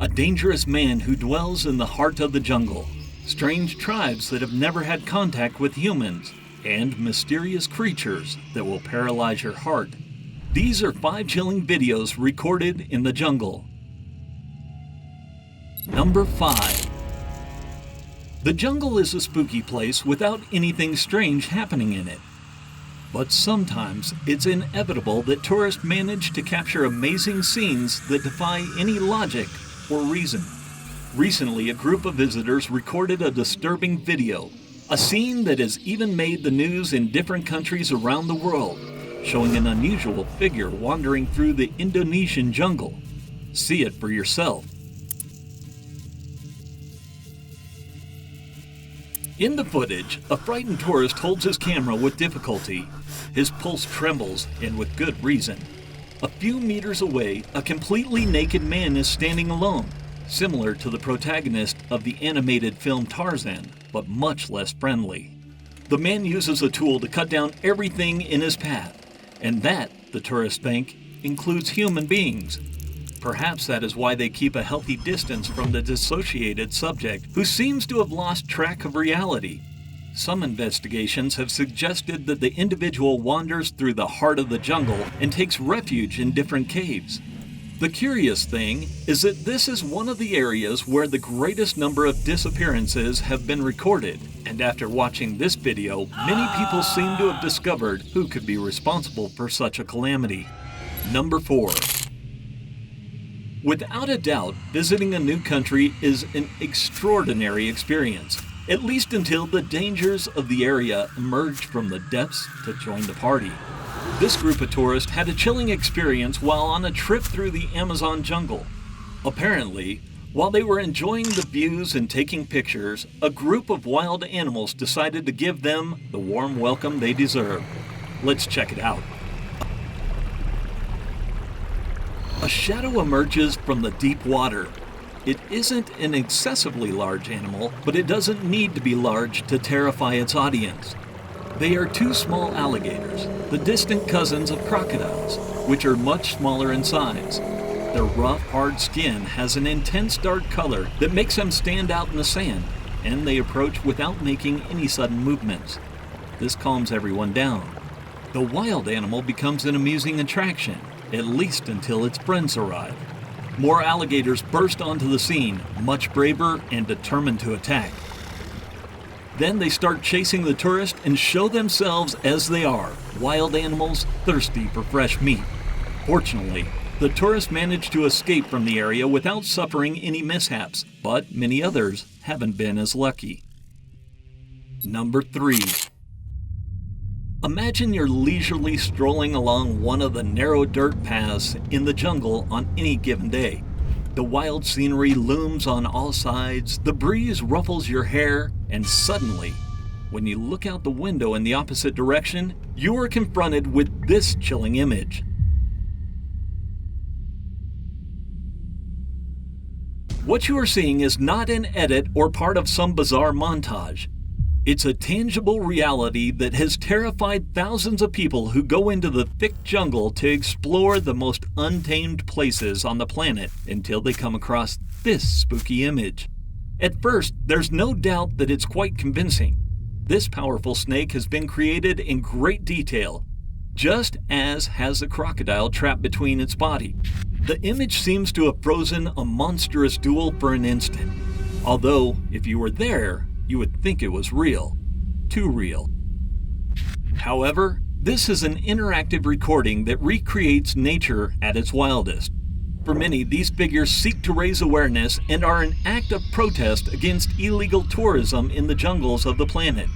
a dangerous man who dwells in the heart of the jungle, strange tribes that have never had contact with humans, and mysterious creatures that will paralyze your heart. These are 5 chilling videos recorded in the jungle. Number 5. The jungle is a spooky place without anything strange happening in it. But sometimes it's inevitable that tourists manage to capture amazing scenes that defy any logic or reason. Recently, a group of visitors recorded a disturbing video, a scene that has even made the news in different countries around the world, showing an unusual figure wandering through the Indonesian jungle. See it for yourself. In the footage, a frightened tourist holds his camera with difficulty. His pulse trembles, and with good reason. A few meters away, a completely naked man is standing alone, similar to the protagonist of the animated film Tarzan, but much less friendly. The man uses a tool to cut down everything in his path, and that, the tourists think, includes human beings. Perhaps that is why they keep a healthy distance from the dissociated subject, who seems to have lost track of reality. Some investigations have suggested that the individual wanders through the heart of the jungle and takes refuge in different caves. The curious thing is that this is one of the areas where the greatest number of disappearances have been recorded, and after watching this video, many people seem to have discovered who could be responsible for such a calamity. Number 4. Without a doubt, visiting a new country is an extraordinary experience, at least until the dangers of the area emerge from the depths to join the party. This group of tourists had a chilling experience while on a trip through the Amazon jungle. Apparently, while they were enjoying the views and taking pictures, a group of wild animals decided to give them the warm welcome they deserve. Let's check it out. A shadow emerges from the deep water. It isn't an excessively large animal, but it doesn't need to be large to terrify its audience. They are 2 small alligators, the distant cousins of crocodiles, which are much smaller in size. Their rough, hard skin has an intense dark color that makes them stand out in the sand, and they approach without making any sudden movements. This calms everyone down. The wild animal becomes an amusing attraction, at least until its friends arrive. More alligators burst onto the scene, much braver and determined to attack. Then they start chasing the tourist and show themselves as they are, wild animals thirsty for fresh meat. Fortunately, the tourists managed to escape from the area without suffering any mishaps, but many others haven't been as lucky. Number 3. Imagine you're leisurely strolling along one of the narrow dirt paths in the jungle on any given day. The wild scenery looms on all sides, the breeze ruffles your hair, and suddenly, when you look out the window in the opposite direction, you are confronted with this chilling image. What you are seeing is not an edit or part of some bizarre montage. It's a tangible reality that has terrified thousands of people who go into the thick jungle to explore the most untamed places on the planet until they come across this spooky image. At first, there's no doubt that it's quite convincing. This powerful snake has been created in great detail, just as has the crocodile trapped between its body. The image seems to have frozen a monstrous duel for an instant, although if you were there, you would think it was real. Too real. However, this is an interactive recording that recreates nature at its wildest. For many, these figures seek to raise awareness and are an act of protest against illegal tourism in the jungles of the planet.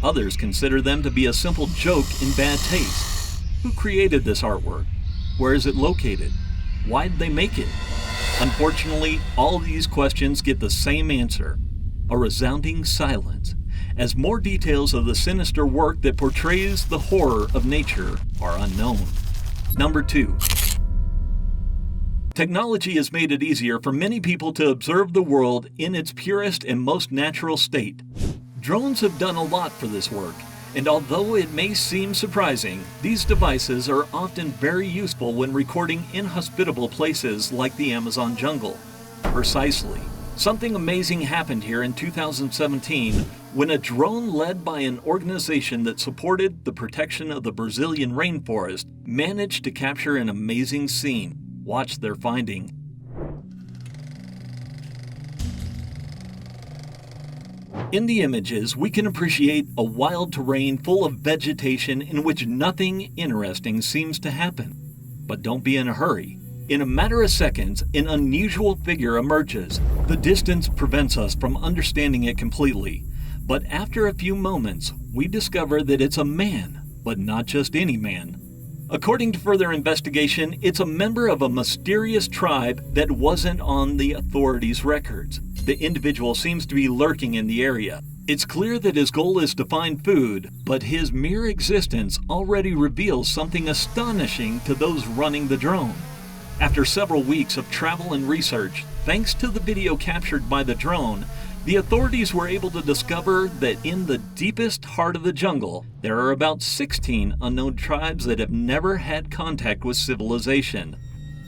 Others consider them to be a simple joke in bad taste. Who created this artwork? Where is it located? Why did they make it? Unfortunately, all these questions get the same answer: a resounding silence, as more details of the sinister work that portrays the horror of nature are unknown. Number 2. Technology has made it easier for many people to observe the world in its purest and most natural state. Drones have done a lot for this work, And although it may seem surprising, these devices are often very useful when recording inhospitable places like the Amazon jungle. Precisely. Something amazing happened here in 2017 when a drone led by an organization that supported the protection of the Brazilian rainforest managed to capture an amazing scene. Watch their finding. In the images, we can appreciate a wild terrain full of vegetation in which nothing interesting seems to happen. But don't be in a hurry. In a matter of seconds, an unusual figure emerges. The distance prevents us from understanding it completely. But after a few moments, we discover that it's a man, but not just any man. According to further investigation, it's a member of a mysterious tribe that wasn't on the authorities' records. The individual seems to be lurking in the area. It's clear that his goal is to find food, but his mere existence already reveals something astonishing to those running the drone. After several weeks of travel and research, thanks to the video captured by the drone, the authorities were able to discover that in the deepest heart of the jungle, there are about 16 unknown tribes that have never had contact with civilization.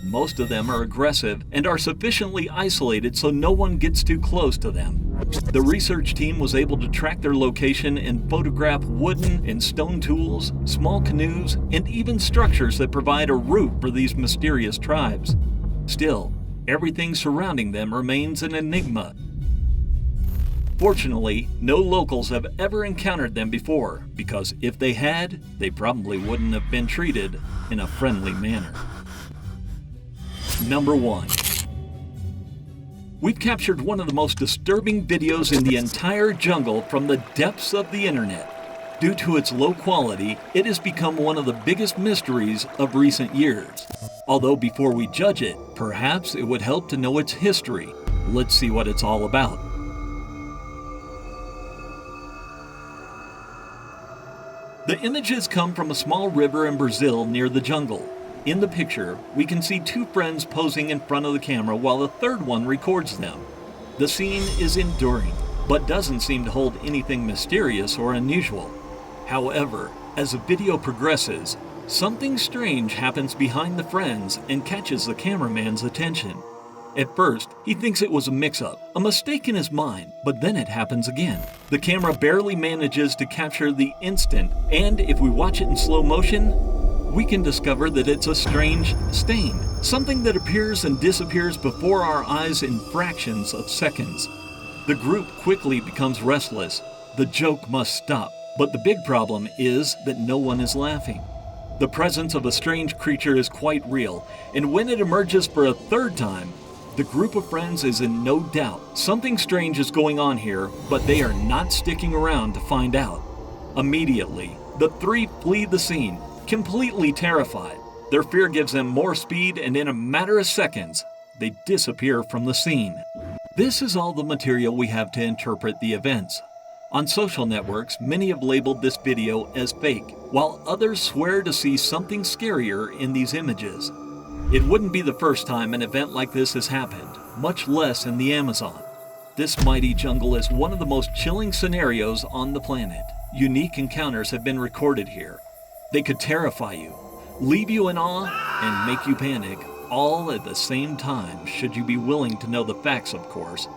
Most of them are aggressive and are sufficiently isolated so no one gets too close to them. The research team was able to track their location and photograph wooden and stone tools, small canoes, and even structures that provide a route for these mysterious tribes. Still, everything surrounding them remains an enigma. Fortunately, no locals have ever encountered them before, because if they had, they probably wouldn't have been treated in a friendly manner. Number 1. We've captured one of the most disturbing videos in the entire jungle from the depths of the internet. Due to its low quality, it has become one of the biggest mysteries of recent years. Although before we judge it, perhaps it would help to know its history. Let's see what it's all about. The images come from a small river in Brazil near the jungle. In the picture, we can see two friends posing in front of the camera while a third one records them. The scene is enduring, but doesn't seem to hold anything mysterious or unusual. However, as the video progresses, something strange happens behind the friends and catches the cameraman's attention. At first, he thinks it was a mix-up, a mistake in his mind, but then it happens again. The camera barely manages to capture the instant, and if we watch it in slow motion, we can discover that it's a strange stain, something that appears and disappears before our eyes in fractions of seconds. The group quickly becomes restless. The joke must stop, but the big problem is that no one is laughing. The presence of a strange creature is quite real, and when it emerges for a third time, the group of friends is in no doubt. Something strange is going on here, but they are not sticking around to find out. Immediately, the three flee the scene, completely terrified. Their fear gives them more speed, and in a matter of seconds, they disappear from the scene. This is all the material we have to interpret the events. On social networks, many have labeled this video as fake, while others swear to see something scarier in these images. It wouldn't be the first time an event like this has happened, much less in the Amazon. This mighty jungle is one of the most chilling scenarios on the planet. Unique encounters have been recorded here. They could terrify you, leave you in awe, and make you panic, all at the same time, should you be willing to know the facts, of course.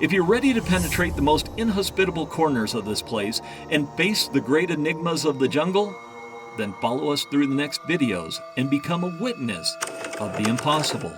If you're ready to penetrate the most inhospitable corners of this place and face the great enigmas of the jungle, then follow us through the next videos and become a witness of the impossible.